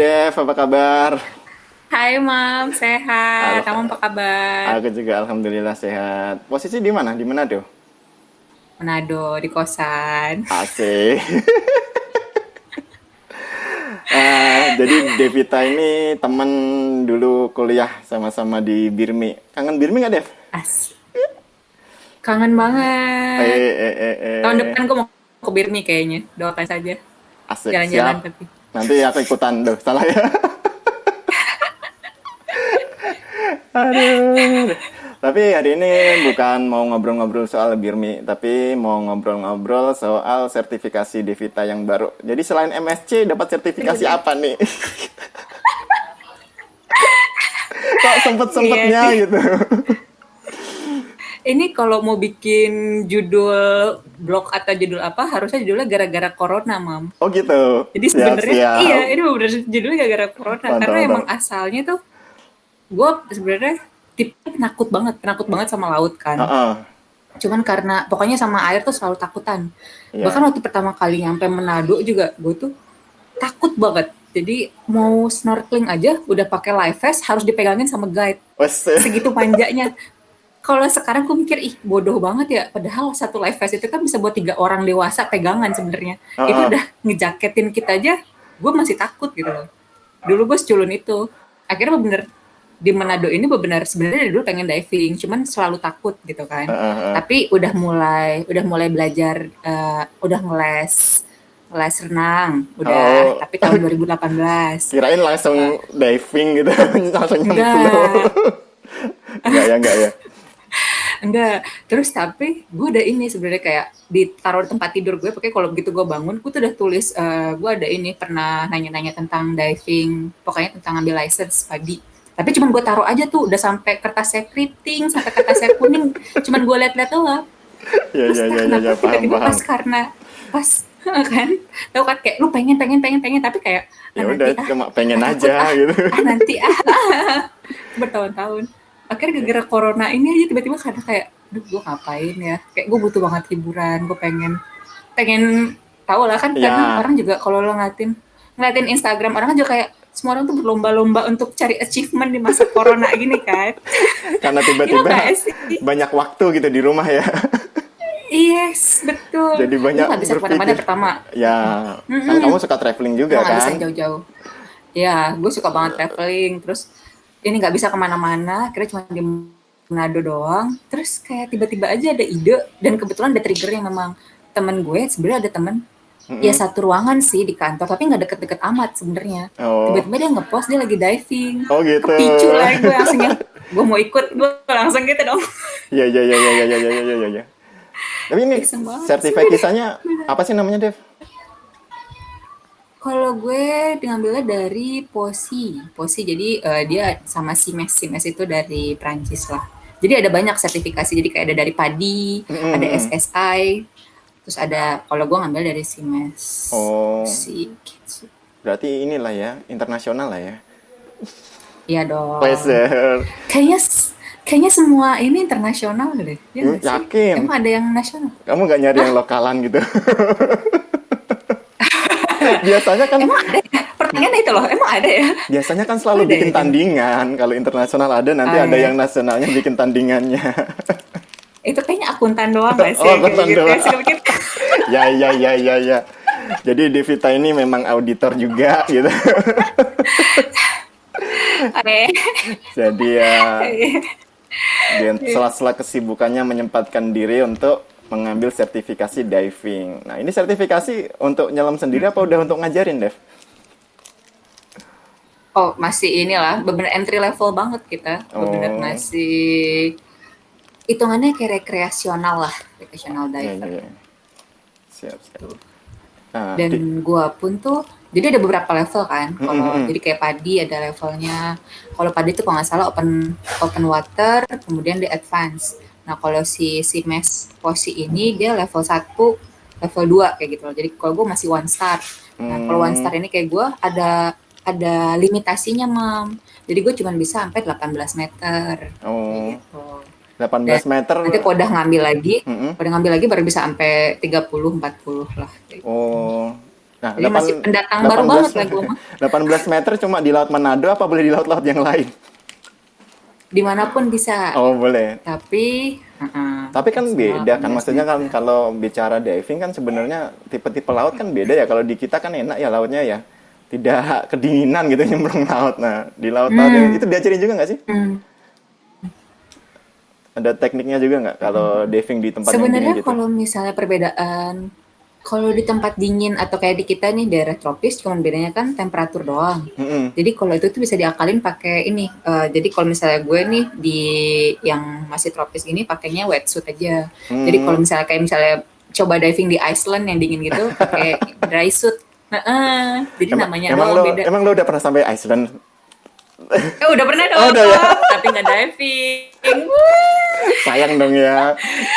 Dev, apa kabar? Hai Mam, sehat. Al- Kamu apa kabar? aku juga alhamdulillah sehat. Posisi di mana? Di Manado? Manado di kosan. Asik. Jadi Devita ini teman dulu kuliah sama-sama di Birmi. Kangen Birmi nggak Dev? As, kangen banget. Tahun depan gue mau ke Birmi kayaknya. Doakan saja. Asik, Jalan-jalan siap. tapi. Nanti aku ikutan tuh, salah ya. Aduh. Tapi hari ini bukan mau ngobrol-ngobrol soal Birmi, tapi mau ngobrol-ngobrol soal sertifikasi Devita yang baru. Jadi selain MSc, dapat sertifikasi Iya, apa nih? Kok iya sempet-sempetnya nih. gitu. Ini kalau mau bikin judul blog atau judul apa, harusnya judulnya gara-gara corona, Mam. Oh gitu. Jadi sebenarnya iya, Siap-siap. ini bener judulnya gara-gara corona Mantap, karena emang mantap. asalnya tuh gue sebenarnya tipe penakut banget sama laut kan. Heeh. Cuman karena pokoknya sama air tuh selalu takutan. Bahkan Iya. waktu pertama kali nyampe Manado juga gue tuh takut banget. Jadi mau snorkeling aja udah pakai life vest harus dipegangin sama guide. Wes. Segitu panjanya. Kalau sekarang gue mikir ih bodoh banget ya. Padahal satu life vest itu kan bisa buat 3 orang dewasa pegangan sebenarnya. Itu Heeh. udah ngejaketin kita aja. Gue masih takut gitu loh. Dulu gue seculun itu. Akhirnya bener di Manado ini benar sebenarnya dari dulu pengen diving, cuman selalu takut gitu kan. Heeh, heeh. Tapi udah mulai belajar, udah ngeles renang, udah. Oh, Tapi tahun 2018 kirain langsung diving gitu, langsung nyemplung. enggak, Enggak ya, enggak ya. enggak. Terus tapi gue ada ini sebenarnya kayak ditaruh di tempat tidur gue. Pokoknya kalau begitu gue bangun, gue tuh udah tulis. Gue ada ini pernah nanya-nanya tentang diving, pokoknya tentang ambil license pagi. Tapi cuman gue taruh aja tuh, udah sampai kertasnya keriting, sampai kertasnya kuning, cuman gue liat-liat doang. Ya, Terus ya, tak ya, ya, kenapa ya, paham, tiba-tiba paham. pas kan, tahu kan kayak lu pengen tapi kayak Ya udah, nanti cuma pengen takut aja gitu. nanti bertahun-tahun. Akhirnya gara-gara corona ini aja tiba-tiba karena kayak, duh gue ngapain ya? Kayak gue butuh banget hiburan, gue pengen pengen tahu lah kan kadang Ya, orang juga kalau lo ngeliatin Instagram orang kan juga kayak semua orang tuh berlomba-lomba untuk cari achievement di masa corona gini kan. karena Iya nggak tiba-tiba sih? banyak waktu gitu di rumah ya. Yes, betul. Jadi Gue banyak nggak bisa kemana-mana berpikir. pertama. Ya, kan Mm-mm. kamu suka traveling juga Emang nggak bisa kan? yang jauh-jauh. Ya, gue suka banget traveling. Terus ini nggak bisa kemana-mana. Kira cuma di Manado doang. Terus kayak tiba-tiba aja ada ide dan kebetulan ada trigger yang memang temen gue sebenarnya ada temen ya Mm-mm. satu ruangan sih di kantor tapi nggak deket-deket amat sebenarnya. Oh, Tiba-tiba dia ngepost dia lagi diving. oh gitu. Kepicu lah gue langsung yang gue mau ikut gue langsung gitu dong. Ya, ya, ya, ya, ya, ya, ya, ya, ya, ya. Tapi ini Iseng banget sih. sertifikasinya apa sih namanya, Dev? Kalau gue ngambilnya dari Posi jadi dia sama Simes itu dari Prancis lah. Jadi ada banyak sertifikasi, jadi kayak ada dari Padi, ada Mm-mm. SSI, terus ada kalau gue ngambil dari Simes. Oh, Posi gitu. berarti inilah ya, internasional lah ya. Iya dong. Weser. Kayaknya kayaknya semua ini internasional deh, ya nggak sih? Yakin? Emang ada yang nasional? Kamu nggak nyari yang lokalan gitu? Biasanya kan Emang ada ya? Pertanyaannya itu loh, emang ada ya? biasanya kan Kok selalu ada bikin ya? tandingan. Kalau internasional ada, nanti Ah ada ya. yang nasionalnya bikin tandingannya. Itu kayaknya akuntan doang gak Oh, sih? Kayak kesan gitu ya. doang. Suka bikin. Ya, ya, ya, ya, ya. Jadi Devita ini memang auditor juga gitu. Oke. Jadi ya dia sela-sela kesibukannya menyempatkan diri untuk mengambil sertifikasi diving. Nah, ini sertifikasi untuk nyelam sendiri apa udah untuk ngajarin, Dev? Oh, masih inilah, bener entry level banget kita. Bener Oh, masih hitungannya kayak rekreasional lah, recreational ya, ya, diver. ya. Siap, siap. Nah, Dan gua pun tuh, jadi ada beberapa level kan. mm, mm, Kalau mm. jadi kayak padi ada levelnya. Kalau padi itu kalau nggak salah open water, kemudian di advance. Nah kalau si mes posi ini dia level 1, level 2 kayak gitu loh. Jadi kalau gue masih one star. Nah kalau one Hmm, star ini kayak gue ada limitasinya mam. Jadi gue cuma bisa sampai 18 meter kayak oh, gitu. Dan 18 meter. nanti kalau udah ngambil lagi, Mm, mm. baru bisa sampai 30 40 lah kayak gitu. Oh, Nah, Jadi masih pendatang baru 18 banget lah gue mah. 18 meter cuma di Laut Manado apa boleh di laut-laut yang lain? Dimanapun bisa. Oh, boleh. Tapi, Tapi kan maksimal beda kan, 18 maksudnya kan meter. kalau bicara diving kan sebenarnya tipe-tipe laut kan beda ya. Kalau di kita kan enak ya lautnya ya, tidak kedinginan gitu nyemplung laut. Nah, di laut-laut yang Hmm, itu diajarin juga nggak sih? hmm. Ada tekniknya juga nggak kalau diving di tempat yang dingin Sebenarnya gitu? kalau misalnya perbedaan, kalau di tempat dingin atau kayak di kita nih daerah tropis, cuman bedanya kan temperatur doang. Mm-mm. Jadi kalau itu tuh bisa diakalin pakai ini. Jadi kalau misalnya gue nih di yang masih tropis ini pakainya wetsuit aja. Jadi kalau Hmm. misalnya kayak misalnya coba diving di Iceland yang dingin gitu, pakai dry suit. Jadi namanya doang beda. Emang lo udah pernah sampai Iceland? Udah pernah Oh, dong, udah ya. tapi nggak diving. Sayang dong ya.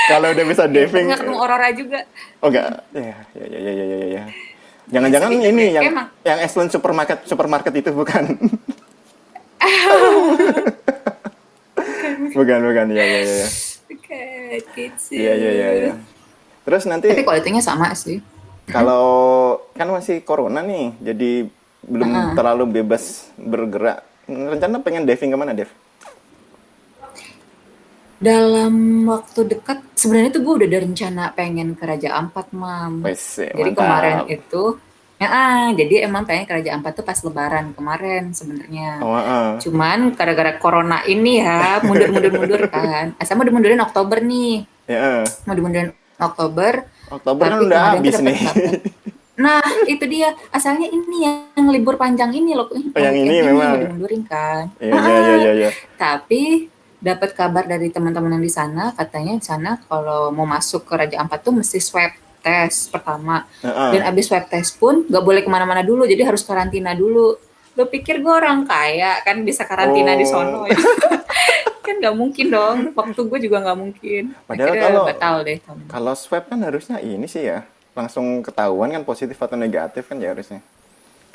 Kalau udah bisa Ya, tapi diving, nggak ketemu aurora juga. oh enggak. Ya, ya, ya, ya, ya, ya, ya. Ya Jangan-jangan sedih ini deh. yang Emang Iceland supermarket supermarket itu bukan? Bukan, bukan. Ya, ya, ya, ya. kayak gitu. Iya, iya, iya, iya. Terus nanti Tapi kualitinya sama sih. kalau kan masih corona nih, jadi belum Heeh. terlalu bebas bergerak. Rencana pengen diving kemana, Dev? Dalam waktu dekat, sebenarnya tuh gue udah ada rencana pengen ke Raja Ampat, Mam. Wes, Jadi kemarin mantap. itu, jadi emang pengen ke Raja Ampat tuh pas Lebaran kemarin sebenarnya. Oh, Cuman gara-gara corona ini ya, mundur-mundur-mundur kan. Asal mau dimundurin Oktober nih, ya. mau dimundurin Oktober, Oktober kan tapi udah kemarin tuh habis dapat nih. kabar. Nah, itu dia. Asalnya ini yang libur panjang ini loh, Oh, yang weekend ini ini mau memang. dimundurin kan. Iya, iya, iya, iya, iya. Tapi dapat kabar dari teman-teman yang di sana, katanya di sana kalau mau masuk ke Raja Ampat tuh mesti swab test pertama. Dan Heeh. abis swab test pun gak boleh kemana-mana dulu, jadi harus karantina dulu. Lo pikir gue orang kaya kan bisa karantina di Oh, sono ya? Kan gak mungkin dong, waktu gue juga gak mungkin. padahal Akhirnya kalau batal deh tahun ini. kalau swab kan harusnya ini sih ya, langsung ketahuan kan positif atau negatif kan ya harusnya.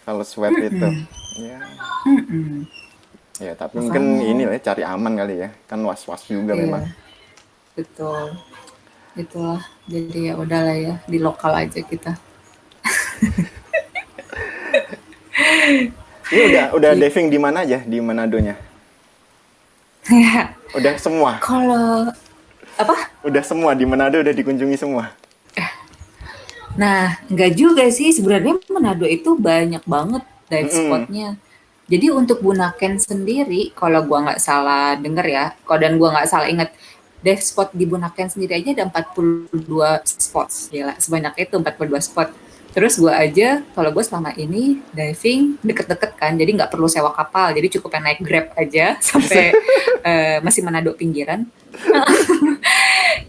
Kalau swab itu, ya, Mm-mm. ya tapi mungkin Makanya, ini lah ya, cari aman kali ya, kan was-was juga memang. iya, betul. Itulah, jadi ya udahlah ya, di lokal aja kita. Ini udah Gitu. diving di mana aja di Manadonya? Udah semua, Kalau apa? udah semua di Manado udah dikunjungi semua. Nah, nggak juga sih. Sebenarnya Manado itu banyak banget dive Mm-mm. spotnya. Jadi untuk Bunaken sendiri, kalau gua nggak salah denger ya, kalau dan gua nggak salah ingat, dive spot di Bunaken sendiri aja ada 42 spot. Gila, sebanyak itu 42 spot. Terus gua aja, kalau gue selama ini diving deket-deket kan, jadi nggak perlu sewa kapal, jadi cukup yang naik Grab aja sampai masih Manado pinggiran.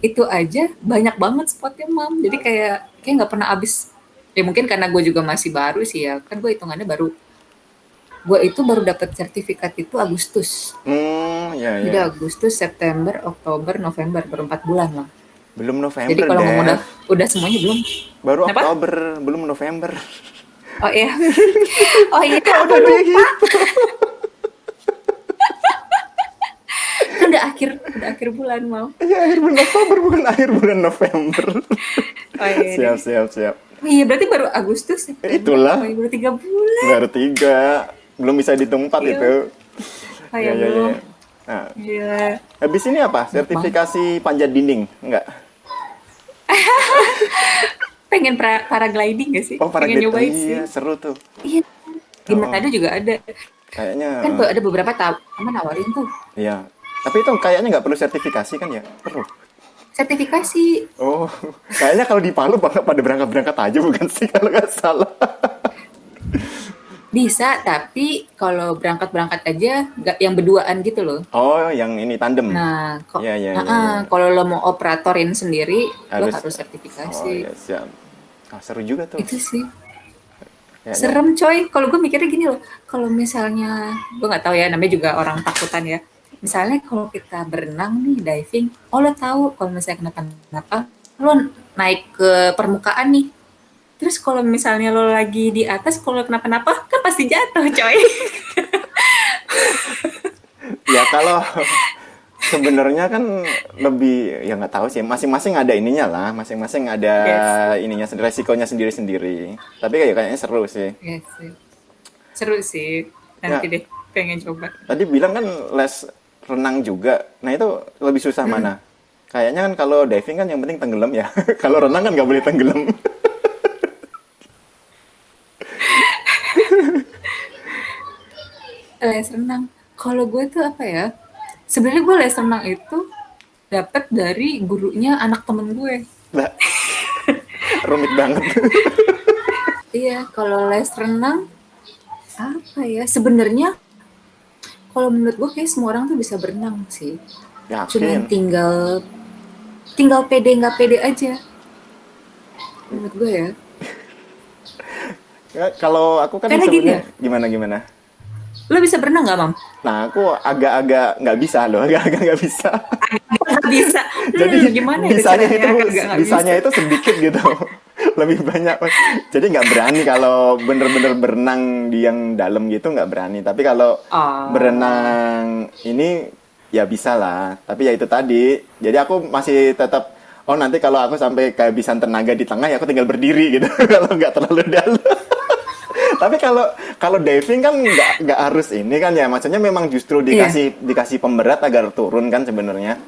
Itu aja banyak banget spotnya, Mam. Jadi kayak nggak pernah habis. Ya mungkin karena gue juga masih baru sih ya. Kan gue hitungannya baru. Gue itu baru dapat sertifikat itu Agustus. Ya, Jadi ya. Agustus, September, Oktober, November, baru 4 bulan lah. Belum Jadi November, kalau ngomong Dev. udah semuanya belum. Baru Kenapa? Oktober, belum November. Oh iya. Oh iya, Kok aku udah lupa. dihitung? Kan udah akhir bulan mau. Iya, akhir bulan Oktober bukan akhir bulan November. Oh iya Siap, deh. siap, siap. Oh iya, berarti baru Agustus, September. Oh Itulah, iya, baru 3 bulan. baru 3. Belum bisa dihitung 4 Iya. itu. Oh Ya, iya, ya, ya, belum. ya. Nah, Iya. habis ini apa? Banyak banget. Sertifikasi panjat dinding? Enggak. Pengen paragliding gak sih? Oh, Pengen paragliding. nyobain Iya, sih. seru tuh. Iya, di Oh, Manado juga ada. kayaknya, Kan ada beberapa teman nawarin tuh iya. Tapi itu kayaknya nggak perlu sertifikasi kan ya? Perlu. sertifikasi. Oh, kayaknya kalau di Palu pada berangkat-berangkat aja bukan sih kalau nggak salah. Bisa, tapi kalau berangkat-berangkat aja gak yang berduaan gitu loh. Oh, yang ini tandem. Nah, kok Iya, iya, iya, iya. kalau lo mau operatorin sendiri, lo Harus. harus Oh, sertifikasi. ya siap. Ah, seru juga tuh. Itu sih. Kayaknya. Serem coy. Kalau gue mikirnya gini loh, kalau misalnya, gue nggak tahu ya, namanya juga orang takutan ya. Misalnya kalau kita berenang nih, diving, lo tahu kalau misalnya kenapa-napa, lo naik ke permukaan nih. Terus kalau misalnya lo lagi di atas, kalau kenapa-napa, kan pasti jatuh coy. Ya kalau sebenarnya kan lebih ya nggak tahu sih, masing-masing ada ininya lah, masing-masing ada Yes, ininya resikonya sendiri-sendiri. Tapi kayaknya seru sih. yes, sih. Seru sih. Nanti Ya, deh, pengen coba. tadi bilang kan les renang juga. Nah, itu lebih susah Mm-mm. mana? Kayaknya kan kalau diving kan yang penting tenggelam ya. Kalau renang kan nggak boleh tenggelam. Les renang. Kalau gue tuh apa ya? Sebenarnya gue les renang itu dapat dari gurunya anak temen gue. Lah, rumit banget. Iya, kalau les renang apa ya? Sebenarnya kalau menurut gue kayak semua orang tuh bisa berenang sih. Cuman Yakin. tinggal tinggal pede nggak pede aja menurut gue ya. Ya, kalau aku kan Karena gini ya, sebenarnya gimana-gimana. lo bisa berenang nggak, Mam? Nah, aku agak-agak nggak bisa loh, agak-agak nggak bisa. Nggak bisa. Jadi Gimana itu bisanya caranya? itu Nggak bisanya bisa. itu sedikit gitu. Lebih banyak. Jadi nggak berani kalau bener-bener berenang di yang dalam gitu nggak berani. Tapi kalau Oh, berenang ini ya bisa lah. Tapi ya itu tadi. Jadi aku masih tetap oh nanti kalau aku sampai kehabisan tenaga di tengah ya aku tinggal berdiri gitu. Kalau nggak terlalu dalam. Tapi kalau kalau diving kan nggak harus ini kan ya. Maksudnya memang justru iya, dikasih pemberat agar turun kan sebenarnya.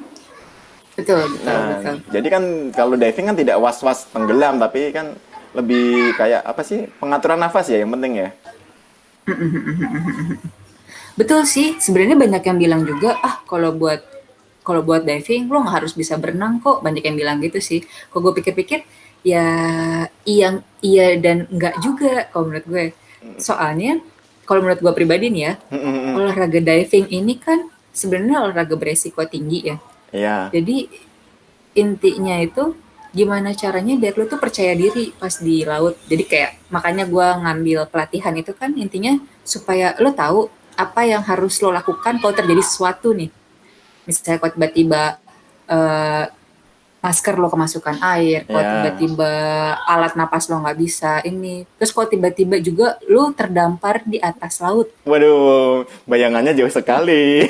betul, betul, Nah, betul. jadi kan kalau diving kan tidak was-was tenggelam, tapi kan lebih kayak apa sih pengaturan nafas ya yang penting ya. Betul sih, sebenarnya banyak yang bilang juga, ah kalau buat diving lo nggak harus bisa berenang kok. Banyak yang bilang gitu sih. Kalau gue pikir-pikir, ya iya dan enggak juga kalau menurut gue. Soalnya kalau menurut gue pribadi nih ya, olahraga diving ini kan sebenarnya olahraga beresiko tinggi ya. Iya. Jadi intinya itu gimana caranya biar lu tuh percaya diri pas di laut. Jadi kayak makanya gue ngambil pelatihan itu kan intinya supaya lo tahu apa yang harus lo lakukan kalau terjadi sesuatu nih. Misalnya kalau tiba-tiba eh, masker lo kemasukan air, kalau Iya. tiba-tiba alat napas lo nggak bisa ini, terus kalau tiba-tiba juga lo terdampar di atas laut. Waduh, bayangannya jauh sekali.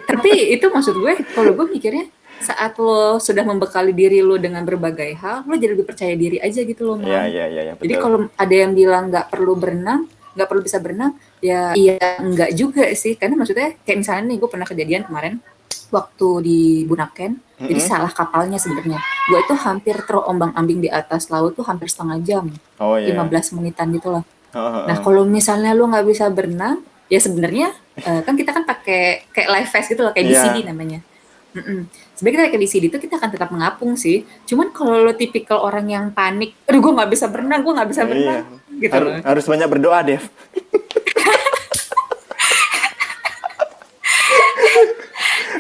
Tapi itu maksud gue, kalau gue mikirnya saat lo sudah membekali diri lo dengan berbagai hal, lo jadi lebih percaya diri aja gitu loh, Iya, Mam. iya, iya, iya, Jadi betul. kalau ada yang bilang nggak perlu berenang, nggak perlu bisa berenang, ya iya nggak juga sih. Karena maksudnya kayak misalnya nih, gue pernah kejadian kemarin waktu di Bunaken, jadi Mm-mm. salah kapalnya sebenarnya. Gue itu hampir terombang-ambing di atas laut tuh hampir setengah jam, Oh lima iya. belas menitan gitu loh. Heeh, Nah, heeh. kalau misalnya lu nggak bisa berenang, ya sebenarnya kan kita kan pakai kayak life vest gitu loh, kayak BCD Iya, namanya. Mm-mm. Sebenarnya kita kayak BCD itu kita akan tetap mengapung sih. Cuman kalau lo tipikal orang yang panik, aduh gue nggak bisa berenang, gue nggak bisa iya. berenang, gitu loh. Harus banyak berdoa, Dev.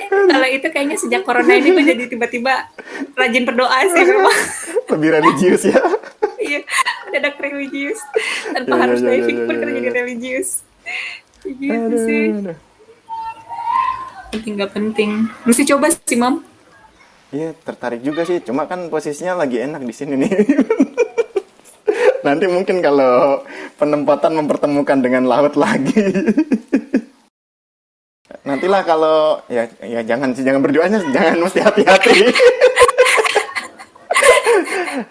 Kalau itu kayaknya sejak corona ini gue jadi tiba-tiba rajin berdoa sih memang. Lebih religius ya. Iya, mendadak religius. Tanpa Ya, ya, harus ya, ya, diving ya, pun ya, kita jadi ya. religius. Gitu sih. Aduh, aduh. Penting gak penting. Mesti coba sih, Mam. Iya, tertarik juga sih. Cuma kan posisinya lagi enak di sini nih. Nanti mungkin kalau penempatan mempertemukan dengan laut lagi. Nantilah kalau ya jangan sih jangan berduanya jangan mesti hati-hati.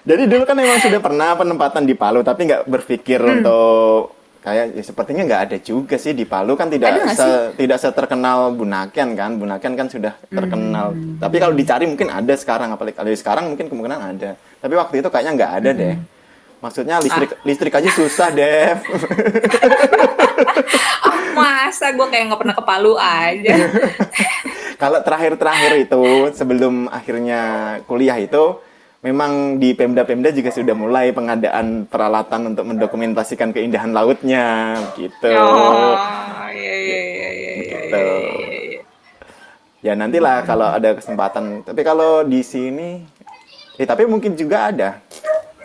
Jadi dulu kan memang sudah pernah penempatan di Palu tapi nggak berpikir untuk kayak ya, sepertinya nggak ada juga sih di Palu kan Ada tidak gak sih? tidak seterkenal Bunaken kan. Bunaken kan sudah terkenal. Tapi kalau dicari mungkin ada sekarang apalagi kalau sekarang mungkin kemungkinan ada. Tapi waktu itu kayaknya nggak ada deh. Maksudnya Ah, listrik aja susah, Dev. masa gue kayak nggak pernah ke Palu aja. Kalau terakhir-terakhir itu sebelum akhirnya kuliah itu memang di Pemda-Pemda juga sudah mulai pengadaan peralatan untuk mendokumentasikan keindahan lautnya gitu. Oh, iya, iya, iya, iya, iya, Begitu. iya, iya, iya. Ya nantilah kalau ada kesempatan. Tapi kalau di sini tapi mungkin juga ada.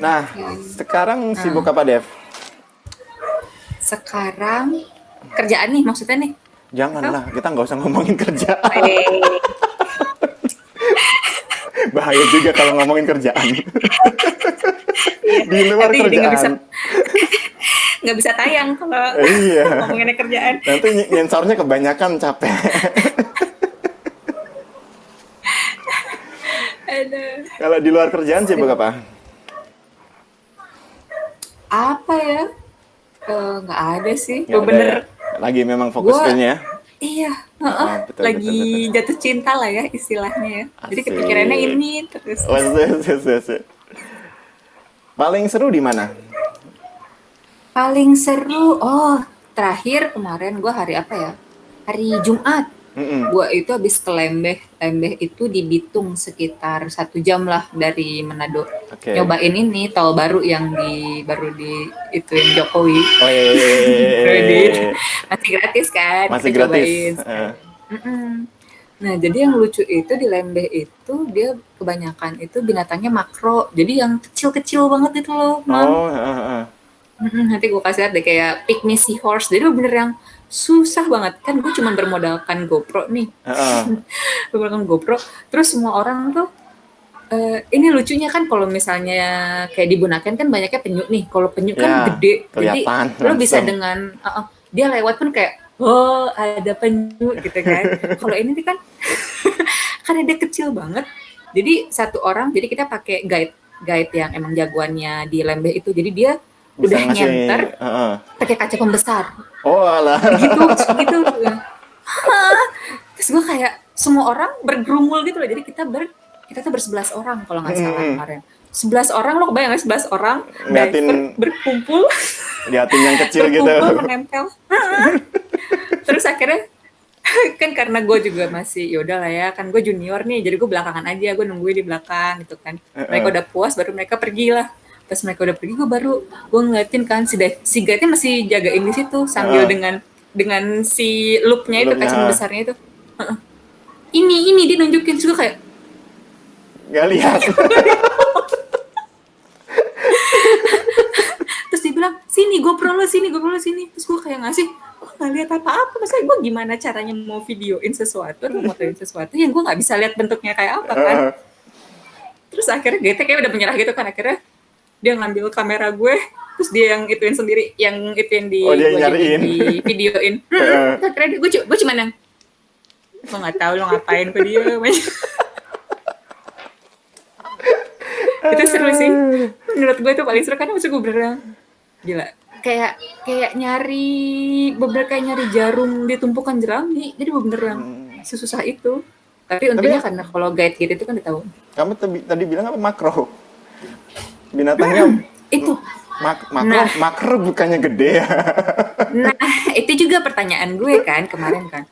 Nah, sekarang sibuk Nah, apa, Dev? sekarang kerjaan nih maksudnya nih. Atau? Janganlah, kita nggak usah ngomongin kerjaan. Eh, Bahaya juga kalau ngomongin kerjaan. iya. Di luar Nanti jadi kerjaan. nggak bisa tayang kalau Iya. ngomonginnya kerjaan. Nanti nyensornya kebanyakan capek. Aduh. Kalau di luar kerjaan sibuk apa? Apa ya? Nggak ada sih. Nggak Gue ada ya? bener, Lagi memang fokus gue kerjanya ya? iya, Ah, betul, betul, lagi betul. jatuh cinta lah ya istilahnya ya. Jadi kepikirannya Asik. ini terus. Wes, wes, wes, wes, wes. Paling seru di mana? Paling seru, terakhir kemarin gue hari apa ya? Hari Jumat. Mm-mm. Gue itu habis ke Lembeh. Lembeh itu di Bitung sekitar 1 jam lah dari Manado. Oke. Nyobain ini tol baru yang baru di ituin Jokowi. Oh iya, iya, iya, Kredit. iya. Masih gratis kan? Masih Kita gratis. cobain sekali. Mm-mm. Nah, jadi yang lucu itu di Lembeh itu dia kebanyakan itu binatangnya makro. Jadi yang kecil-kecil banget itu loh, Mam. Oh, heeh, heeh. Nanti gue kasih lihat deh kayak pygmy seahorse. Jadi bener yang susah banget. Kan gue cuma bermodalkan GoPro nih. Heeh. Bermodalkan GoPro. Terus semua orang tuh, ini lucunya kan kalau misalnya kayak di Bunaken kan banyaknya penyu nih. Kalau penyu kan Ya, gede. Jadi kelihatan lo bisa langsung. dengan, dia lewat pun kayak, oh ada penyu gitu kan. Kalau ini tuh kan, karena dia kecil banget. Jadi satu orang, jadi kita pakai guide yang emang jagoannya di Lembeh itu. Jadi dia Bisa udah ngasih, nyenter heeh. pakai kaca pembesar Oh, alah. gitu gitu. Terus gue kayak semua orang bergerumul gitu loh, jadi kita tuh ber11 orang kalau nggak salah Mm-mm. kemarin. 11 orang, lo kebayang nggak 11 orang Ngeliatin, diver berkumpul liatin yang kecil gitu. menempel. Terus akhirnya kan karena gue juga masih yaudah lah ya, kan gue junior nih, jadi gue belakangan aja, gue nungguin di belakang gitu kan. Mereka Heeh. udah puas baru mereka pergi lah. Pas mereka udah pergi gue ngeliatin kan si guide-nya masih jagain di situ sambil Heeh. dengan si loop-nya itu, Belum kaca ya. besarnya itu. Ini dia nunjukin, terus gue kayak Nggak lihat. terus dia bilang sini GoPro lo sini, terus gue kayak ngasih, gue nggak lihat apa-apa. Maksudnya gue gimana caranya mau videoin sesuatu, mau motoin sesuatu yang gue nggak bisa lihat bentuknya kayak apa kan. Heeh. Terus akhirnya GT kayak udah menyerah gitu kan, akhirnya dia ngambil kamera gue, terus dia yang ituin sendiri, yang ituin di Oh, dia gue nyariin. di videoin. Heeh. Akhirnya gue cuman yang gue nggak tahu lo ngapain, gue diem aja. Itu seru sih, menurut gue itu paling seru karena maksud gue beneran gila, kayak kayak nyari jarum di tumpukan jerami, jadi bener yang sesusah itu. Tapi Tapi untungnya karena kalau guide gitu itu kan udah tahu. kamu tadi bilang apa makro? Binatangnya Itu makro, Nah. makro bukannya gede ya? nah itu juga pertanyaan gue kan kemarin kan,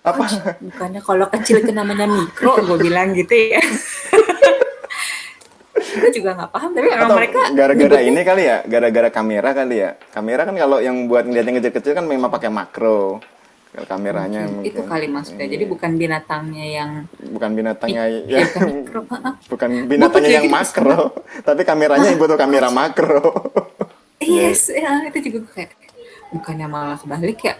Apa? bukannya kalau kecil itu namanya mikro, gue bilang gitu ya. Gue juga nggak paham, tapi emang Atau mereka gara-gara nyebutnya ini kali ya? Gara-gara kamera kali ya? Kamera kan kalau yang buat ngeliat yang kecil-kecil kan memang pakai makro. Kalau kameranya mungkin itu mungkin. kali maksudnya. Jadi bukan binatangnya yang Bukan binatangnya ya yang bukan mikro. bukan binatangnya pikir yang gitu makro, tapi kameranya yang butuh kamera makro. Yes, ya, itu juga gue kayak bukannya malah kebalik ya.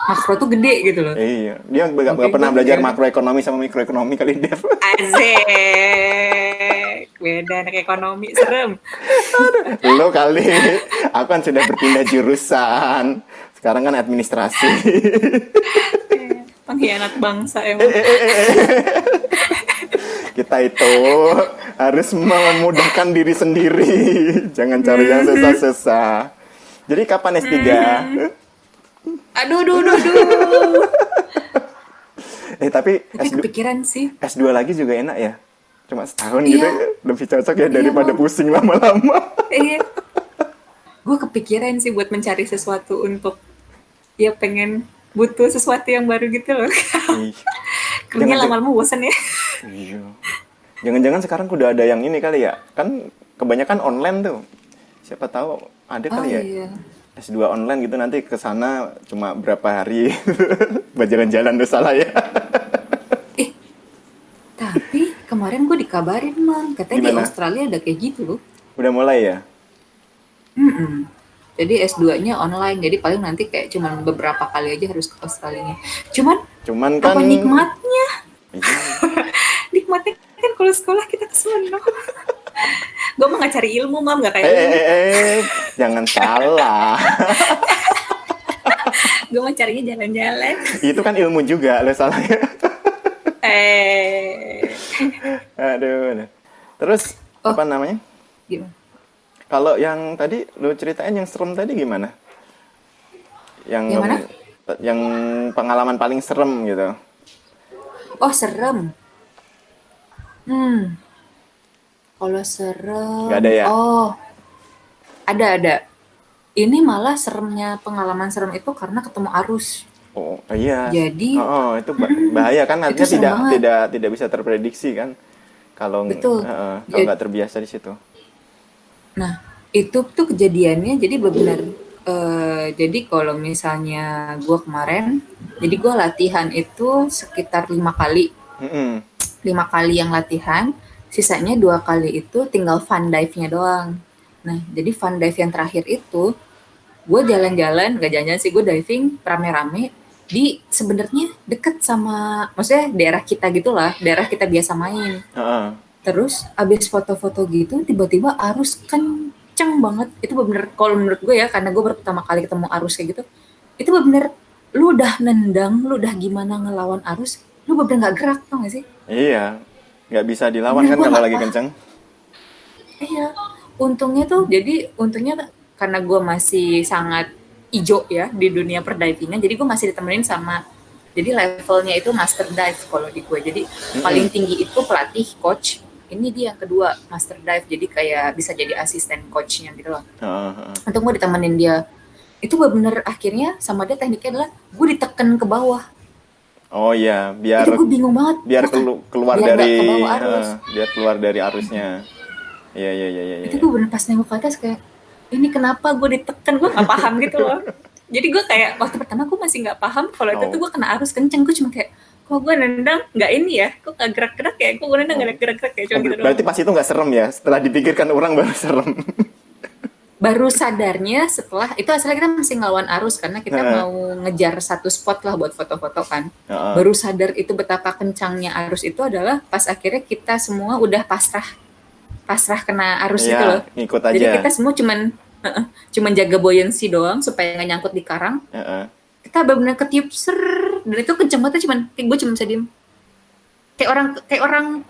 Makro tuh gede gitu loh. Iya, dia nggak Makanya pernah gue belajar mikir, makroekonomi sama mikroekonomi kali Dev. Asik. Beda anak ekonomi, serem. Lo kali, aku kan sudah berpindah jurusan. Sekarang kan administrasi. Pengkhianat bangsa emang. Kita itu harus memudahkan diri sendiri. Jangan cari yang susah-susah. Jadi kapan S3? Aduh. Tapi Tapi kepikiran sih. S2 lagi juga enak ya. Cuma setahun Iya. gitu, lebih cocok ya daripada Bang. pusing lama-lama. Iya. Gue kepikiran sih buat mencari sesuatu untuk ya pengen butuh sesuatu yang baru gitu loh. Ih, Kerjanya Jangan- lama-lama bosan ya. iya. Jangan-jangan sekarang udah ada yang ini kali ya? Kan kebanyakan online tuh. Siapa tahu ada Oh kali ya? iya. S2 online gitu nanti ke sana cuma berapa hari buat jalan-jalan tuh salah ya. Tapi kemarin gue dikabarin Mang, katanya di Gimana? Australia ada kayak gitu loh. Udah mulai ya? Jadi S2-nya online, jadi paling nanti kayak cuman beberapa kali aja harus ke Australia. Cuman Cuman kan apa nikmatnya? Iya. Nikmatnya kan kalau sekolah kita ke sono. Gue mah nggak cari ilmu, Mam, nggak kayak lu. Jangan salah. Gue mah carinya jalan-jalan. Itu kan ilmu juga, lo salahnya. Eh, Aduh. Terus Oh, apa namanya? gimana? Kalau yang tadi lu ceritain yang serem tadi gimana? Yang Yang mana? yang pengalaman paling serem gitu. Oh, serem. Hmm, kalau serem, Nggak ada ya? oh, ada. Ini malah seremnya pengalaman serem itu karena ketemu arus. Oh iya. Jadi, Oh, itu bahaya kan, itu artinya serem tidak banget. tidak tidak bisa terprediksi kan kalau Betul. kalau Ja- nggak terbiasa di situ. Nah, itu tuh kejadiannya jadi benar. Jadi kalau misalnya gue kemarin, jadi gue latihan itu sekitar 5 kali, Mm-mm. 5 kali yang latihan, sisanya 2 kali itu tinggal fun dive-nya doang. Nah, jadi fun dive yang terakhir itu gue jalan-jalan, nggak jalan-jalan sih, gue diving rame-rame di sebenarnya deket sama, maksudnya daerah kita gitulah, daerah kita biasa main. Heeh. Terus abis foto-foto gitu tiba-tiba arus kenceng banget. Itu bener kalau menurut gue ya, karena gue baru pertama kali ketemu arus kayak gitu. Itu bener lu udah nendang, lu udah gimana ngelawan arus, lu bener nggak gerak, tau gak sih? Iya, nggak bisa dilawan Bener kan gue kalau nggak lagi paham. kenceng. Iya, untungnya tuh jadi untungnya karena gue masih sangat ijo ya di dunia perdivingan, jadi gue masih ditemenin sama, jadi levelnya itu master dive kalau di gue. Jadi paling Mm-mm. tinggi itu pelatih coach. Ini dia yang kedua master dive, jadi kayak bisa jadi asisten coachnya gitu loh. Heeh, heeh. Untung gue ditemenin dia. Itu bener akhirnya sama dia tekniknya adalah gue ditekan ke bawah. Oh iya, biar Itu gue bingung banget. biar keluar Biar nggak ke dari bawah arus. biar keluar dari arusnya. Iya, iya, iya, iya, iya, Itu iya. gue bener pas nengok ke atas kayak, ini kenapa gue ditekan, gue nggak paham gitu loh. Jadi gue kayak waktu pertama gue masih nggak paham kalau itu tuh Oh. gue kena arus kenceng. Gue cuma kayak, kok gue nendang nggak ini ya, kok nggak gerak-gerak ya, kok gue nendang Oh. nggak gerak-gerak ya, Oh, cuma gitu doang. berarti pas itu nggak serem ya? Setelah dipikirkan orang baru serem. Baru sadarnya setelah itu, asalnya kita masih ngelawan arus karena kita Heeh, mau ngejar satu spot lah buat foto-foto kan. heeh. Baru sadar itu betapa kencangnya arus itu adalah pas akhirnya kita semua udah pasrah, pasrah kena arus Iya, gitu loh. ngikut Jadi aja. kita semua cuman jaga buoyancy doang supaya nggak nyangkut di karang. Heeh. Kita benar-benar ketiup ser, dan itu kenceng banget, cuman kayak gue cuma bisa diem. Kayak orang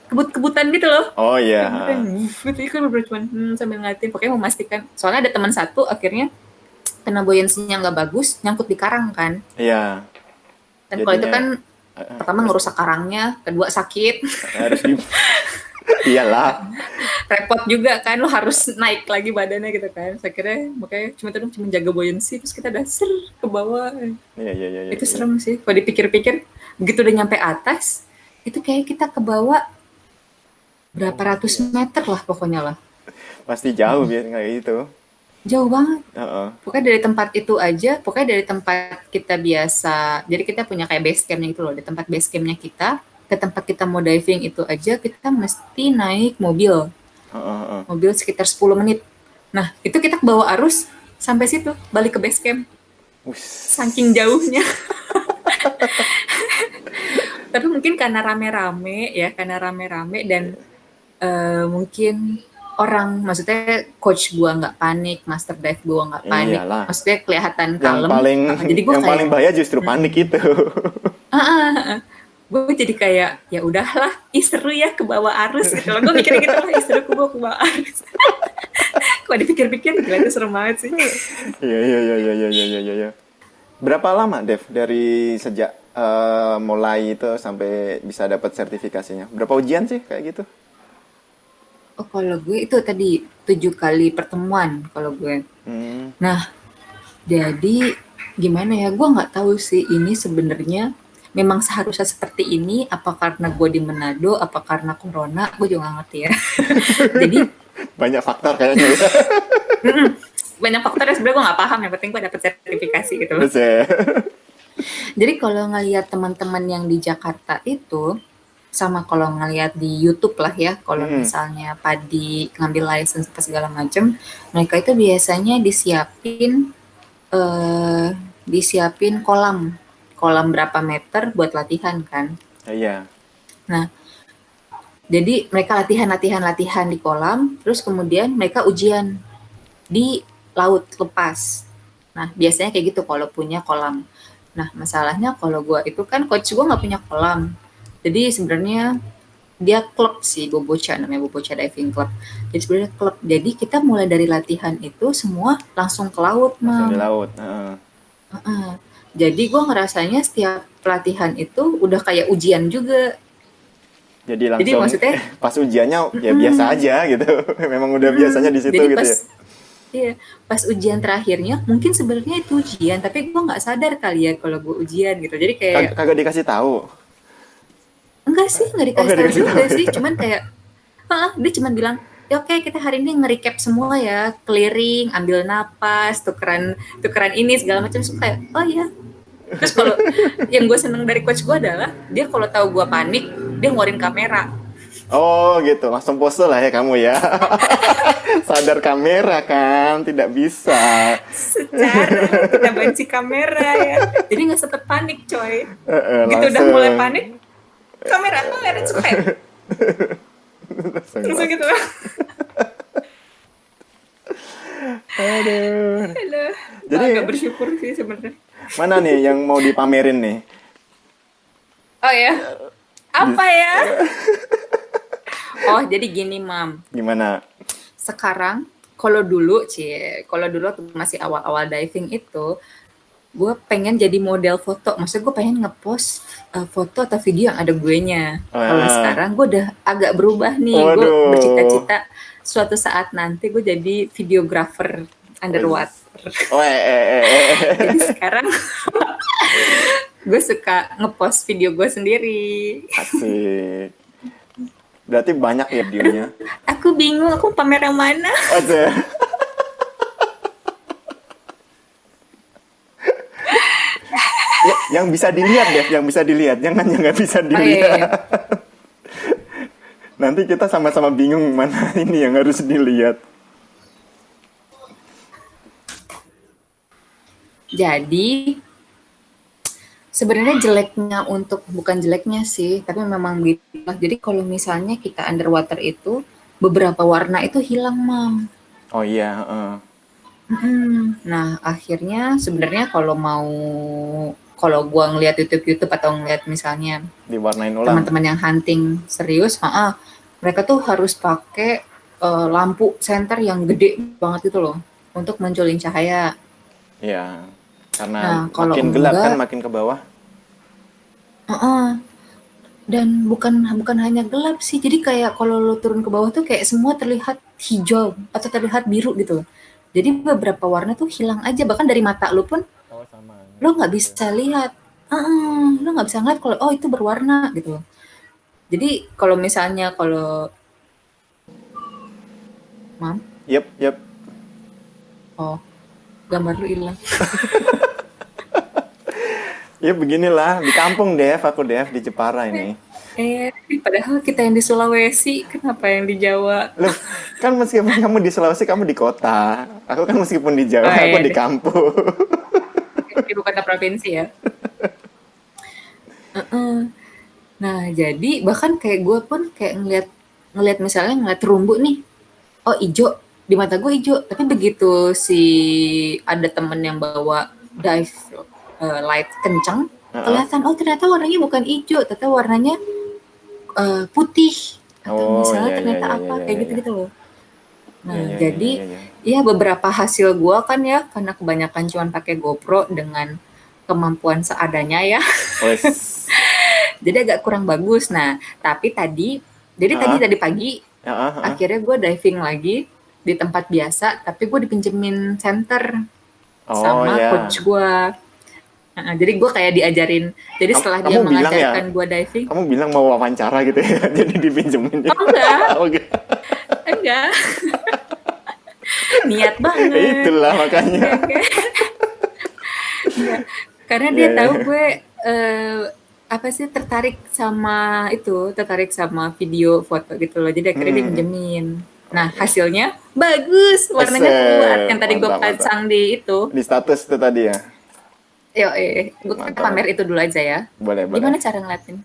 kebut-kebutan gitu loh. Oh iya, Kayak beneran, heeh. gitu kan bener cuman sambil ngeliatin. Pokoknya memastikan. Soalnya ada teman satu akhirnya kena buoyancy-nya nggak bagus, nyangkut di karang kan. Iya, Dan kalau itu jadinya kan pertama harus ngerusak karangnya, kedua sakit, harus di iyalah. repot juga kan, lo harus naik lagi badannya gitu kan. Saya kira makanya cuma jaga buoyancy, terus kita udah ser ke bawah. Iya, iya, iya, iya, Itu iya. serem sih. Kalau dipikir-pikir, begitu udah nyampe atas, itu kayak kita ke bawah berapa Oh, ratus iya. meter lah pokoknya lah. Pasti jauh biar kayak gitu. Jauh banget. Heeh. Pokoknya dari tempat itu aja, pokoknya dari tempat kita biasa, jadi kita punya kayak base campnya gitu loh. Di tempat base campnya kita, ke tempat kita mau diving itu aja, kita mesti naik mobil. Heeh, heeh. Mobil sekitar 10 menit. Nah, itu kita ke bawah arus, sampai situ, balik ke base camp. Wus. Saking jauhnya. Tapi mungkin karena rame-rame ya, karena rame-rame dan mungkin orang, maksudnya coach gua nggak panik, master dive gua nggak panik, Iyalah. maksudnya kelihatan Yang kalem. paling Jadi gua yang kayak paling bahaya justru panik itu. gue jadi kayak ya udahlah, ih seru ya ke bawah arus gitu loh. Gue mikirnya gitu lah, ih seru ke bawah arus. Kalau dipikir-pikir gila itu serem banget sih. Iya, iya, iya, iya, iya, iya, iya, iya. Berapa lama, Dev, dari sejak mulai itu sampai bisa dapat sertifikasinya? Berapa ujian sih kayak gitu? Oh kalau gue itu tadi 7 kali pertemuan kalau gue. Hmm, Nah jadi gimana ya, gue nggak tahu sih ini sebenarnya memang seharusnya seperti ini, apa karena gue di Manado, apa karena corona, gue juga nggak ngerti ya. Jadi banyak faktor kayaknya ya. banyak faktor yang sebenarnya gue nggak paham, yang penting gue dapet sertifikasi gitu loh. Terus ya. Jadi kalau ngelihat teman-teman yang di Jakarta itu, sama kalau ngelihat di YouTube lah ya, kalau Hmm, misalnya Padi ngambil license apa segala macam, mereka itu biasanya disiapin kolam, kolam berapa meter buat latihan kan. iya. Nah, jadi mereka latihan di kolam, terus kemudian mereka ujian di laut lepas. Nah, biasanya kayak gitu kalau punya kolam. Nah, masalahnya kalau gue itu kan coach gue nggak punya kolam. Jadi sebenarnya dia klub sih, Bobocha, namanya Bobocha Diving Club. Jadi sebenarnya klub. Jadi kita mulai dari latihan itu semua langsung ke laut, Langsung di Mam. laut. Heeh. Jadi gue ngerasanya setiap pelatihan itu udah kayak ujian juga. Jadi Jadi langsung maksudnya, pas ujiannya ya biasa aja gitu. Memang udah biasanya di situ jadi gitu pas ya. iya, pas ujian terakhirnya mungun sebenarnya itu ujian, tapi gue nggak sadar kali ya kalau gue ujian gitu. Jadi kayak Kagak dikasih tahu. enggak sih, nggak Oh, dikasih nggak tahu dikasih tahu juga sih, ya. cuman kayak dia cuman bilang, ya oke kita hari ini nge-recap semua ya, clearing, ambil napas, tukeran tukeran ini segala macam. Terus kayak oh ya. Terus kalau yang gue seneng dari coach gue adalah dia kalau tahu gue panik dia ngeluarin kamera. Oh gitu, langsung pose lah ya kamu ya. Sadar kamera kan, tidak bisa. Secara kita banci kamera ya, jadi nggak sempet panik coy. Gitu udah Langsung. mulai panik, kamera suka ya? Langsung Terus pas. gitu. Aduh. Aduh, gue Jadi agak bersyukur sih sebenarnya. mana nih yang mau dipamerin nih? Oh ya, apa ya? Oh jadi gini mam, Gimana? sekarang kalau dulu waktu masih awal-awal diving itu, gue pengen jadi model foto. Maksudnya gue pengen ngepost foto atau video yang ada guenya. Kalau Ah, sekarang gue udah agak berubah nih. Gue waduh. bercita-cita suatu saat nanti gue jadi videographer underwater. Wes. Oh, Jadi sekarang gue suka ngepost video gue sendiri. Asik. Berarti banyak ya videonya. Aku bingung, aku pamer yang mana? Oke. Ya, yang bisa dilihat deh, yang bisa dilihat. Jangan yang nggak bisa Oh iya, dilihat. iya. Nanti kita sama-sama bingung mana ini yang harus dilihat. Jadi sebenarnya jeleknya untuk bukan jeleknya sih, tapi memang gitu. Jadi kalau misalnya kita underwater itu beberapa warna itu hilang, Mam. Oh iya, Nah, akhirnya sebenarnya kalau gua ngelihat YouTube atau ngelihat misalnya diwarnain ulang. teman-teman yang hunting serius, mereka tuh harus pakai lampu senter yang gede banget itu loh untuk munculin cahaya. Iya. Karena Nah, kalau makin gelap kan enggak, makin ke bawah. heeh, dan bukan hanya gelap sih. Jadi kayak kalau lo turun ke bawah tuh kayak semua terlihat hijau atau terlihat biru gitu. Jadi beberapa warna tuh hilang aja, bahkan dari mata lo pun Oh sama, lo ngerti nggak gitu. bisa lihat. Lo nggak bisa ngeliat kalau oh itu berwarna gitu. Jadi kalau misalnya kalau mam, Yep, yep. oh gambar lu hilang. Ya beginilah, di kampung Dev, aku Dev di Jepara ini. Padahal kita yang di Sulawesi, kenapa yang di Jawa? Loh, kan meskipun kamu di Sulawesi, kamu di kota. Aku kan meskipun di Oh Jawa, aku iya di deh, kampung. ibu kota provinsi ya. Nah, jadi bahkan kayak gue pun kayak ngeliat ngeliat misalnya ngeliat terumbu nih, oh ijo, di mata gue ijo, tapi begitu si ada temen yang bawa dive light kencang, Heeh. kelihatan oh ternyata warnanya bukan ijo, ternyata warnanya putih atau Oh misalnya iya iya ternyata iya iya apa iya kayak iya iya gitu-gitu loh. iya Nah, iya iya jadi iya iya. ya beberapa hasil gue kan ya karena kebanyakan cuman pakai GoPro dengan kemampuan seadanya ya. Wes. Jadi agak kurang bagus. Nah, tapi Heeh. tadi pagi Heeh, heeh. akhirnya gue diving lagi di tempat biasa, tapi gue dipinjemin center Oh sama ya. coach gue. Jadi gue kayak diajarin. Jadi setelah dia Kamu bilang ya, mengajarkan gue diving, kamu bilang mau wawancara gitu ya, jadi dipinjemin ya. oh enggak, Oke. enggak, niat banget. Itulah makanya. Enggak, enggak. Enggak. Karena Iya dia iya. tahu gue apa sih tertarik sama video foto gitu loh. Jadi akhirnya dia Hmm. minjemin. Nah, Oke. hasilnya bagus, warnanya keluar. Yang Asik. tadi gue Mantap mantap. pasang di itu. Di status itu tadi ya. Yo, gue Mantap pamer mantap. itu dulu aja ya. Boleh boleh. Gimana cara ngeliatin?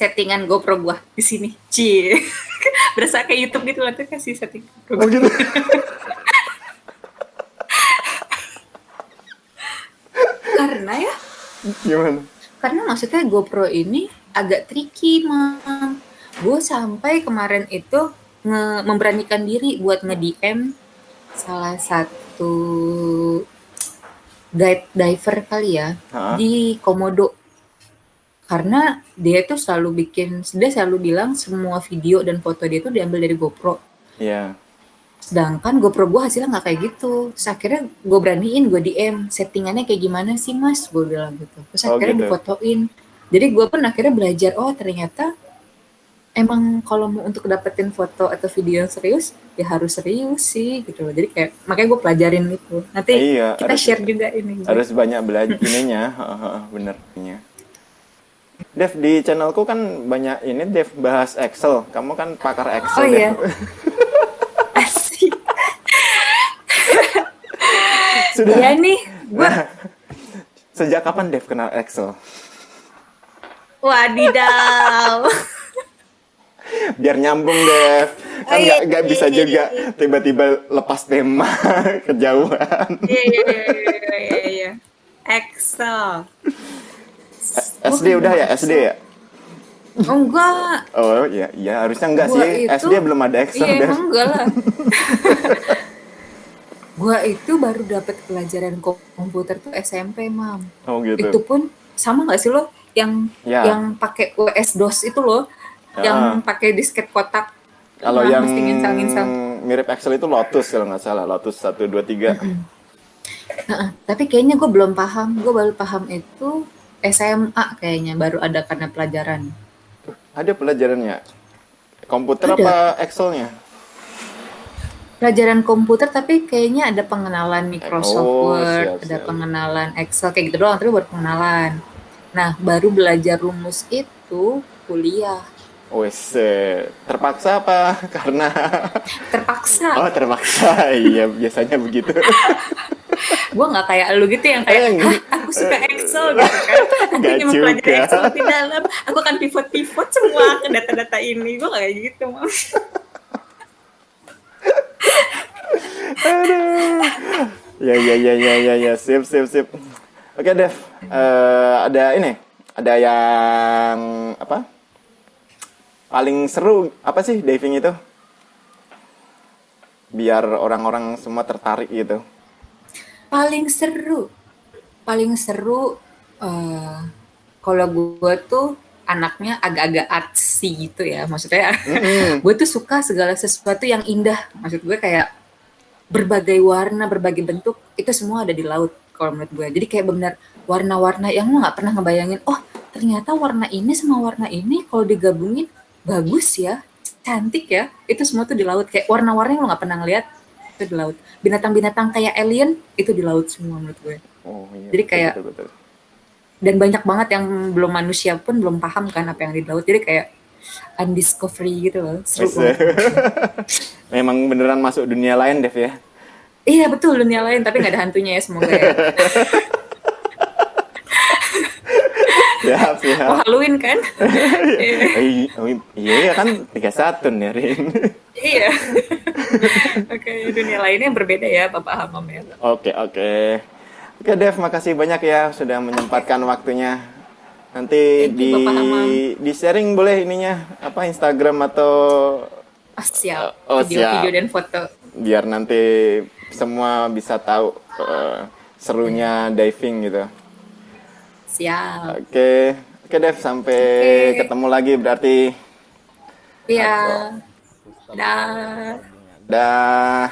settingan GoPro gua di sini. Cie. Berasa kayak YouTube gitu nanti kasih setting GoPro. Oh gitu. Karena ya, Gimana? karena maksudnya GoPro ini agak tricky, Mam. Gue sampai kemarin itu memberanikan diri buat nge-DM salah satu guide diver kali ya Hah? di Komodo. Karena dia tuh dia selalu bilang semua video dan foto dia tuh diambil dari GoPro. Iya. Sedangkan GoPro gue hasilnya nggak kayak gitu. Terus akhirnya gue beraniin, gue DM, settingannya kayak gimana sih mas? Gue bilang gitu. Terus Oh akhirnya gitu. difotoin. Jadi gue pun akhirnya belajar, oh ternyata emang kalau mau untuk dapetin foto atau video yang serius, ya harus serius sih gitu loh. Jadi kayak, makanya gue pelajarin itu. Nanti Iya, kita share juga ini. harus banyak belajar ininya. Bener. Iya. Dev, di channelku kan banyak ini Dev bahas Excel. Kamu kan pakar Oh Excel, iya, Dev. asik. Sudah. Iya nih, gue Sejak kapan Dev kenal Excel? wadidaw. Biar nyambung, Dev. Kan Oh iya, nggak iya, bisa iya, juga iya. tiba-tiba lepas tema kejauhan. Iya. Excel. Gua SD udah ya, SD ya? Oh enggak, Oh iya, iya harusnya enggak gua sih. itu SD belum ada Excel, iya Dev. emang enggak lah. Gua itu baru dapat pelajaran komputer tuh SMP, Mam. Oh Itu gitu. pun sama nggak sih lo yang Ya. pakai US-DOS itu loh, Ah. yang pakai disket kotak. Kalau Nah, yang mesti nginstal-nginstal. mirip Excel itu Lotus kalau nggak salah, Lotus 1 2 3. Heeh, tapi kayaknya gue belum paham. Gue baru paham itu SMA kayaknya baru ada karena pelajaran. Ada pelajarannya. Komputer Ada apa Excelnya? pelajaran komputer tapi kayaknya ada pengenalan Microsoft Oh, Word, ada siap. pengenalan Excel kayak gitu doang, tapi baru pengenalan. Nah, baru belajar rumus itu kuliah. Wes, terpaksa apa? Karena Terpaksa. terpaksa. Iya, biasanya begitu. Gue nggak kayak lu gitu yang kayak, hah, aku suka Excel gitu kan. Aku Nggak ingin mempelajari juga. Excel lebih dalam. Aku akan pivot-pivot semua ke data-data ini. Gue nggak kayak gitu, Mam. Ya. Sip. Oke, Dev. Ada ini. Ada yang apa? Paling seru apa sih diving itu? Biar orang-orang semua tertarik gitu. Paling seru. Paling seru kalau gue tuh anaknya agak-agak artsy gitu ya. Maksudnya gue tuh suka segala sesuatu yang indah. Maksud gue kayak berbagai warna, berbagai bentuk, itu semua ada di laut kalau menurut gue. Jadi kayak benar warna-warna yang lo nggak pernah ngebayangin, oh ternyata warna ini sama warna ini kalau digabungin bagus ya, cantik ya. Itu semua tuh di laut. Kayak warna-warna yang lo nggak pernah ngeliat, itu di laut. Binatang-binatang kayak alien, itu di laut semua menurut gue. Oh iya, Jadi kayak, betul. dan banyak banget yang belum manusia pun belum paham kan apa yang di laut. Jadi kayak undiscovery gitu loh, seru Wes, banget. memang beneran masuk dunia lain, Dev ya. Iya betul, dunia lain tapi nggak ada hantunya ya semoga ya. Siap. Oh Halloween kan? Iya kan 31 nih hari ini. Iya. Oke, dunia lainnya berbeda ya Bapak Hamam ya. Oke. Oke, Dev, makasih banyak ya sudah menyempatkan waktunya. Nanti Thank you, Bapak Hamam. di sharing boleh ininya apa Instagram atau Oh, siap. Oh, Video-video siap. dan foto. biar nanti semua bisa tahu serunya diving gitu. Siap. Oke Dev, sampai Oke. ketemu lagi berarti. Iya. Dah. Dah.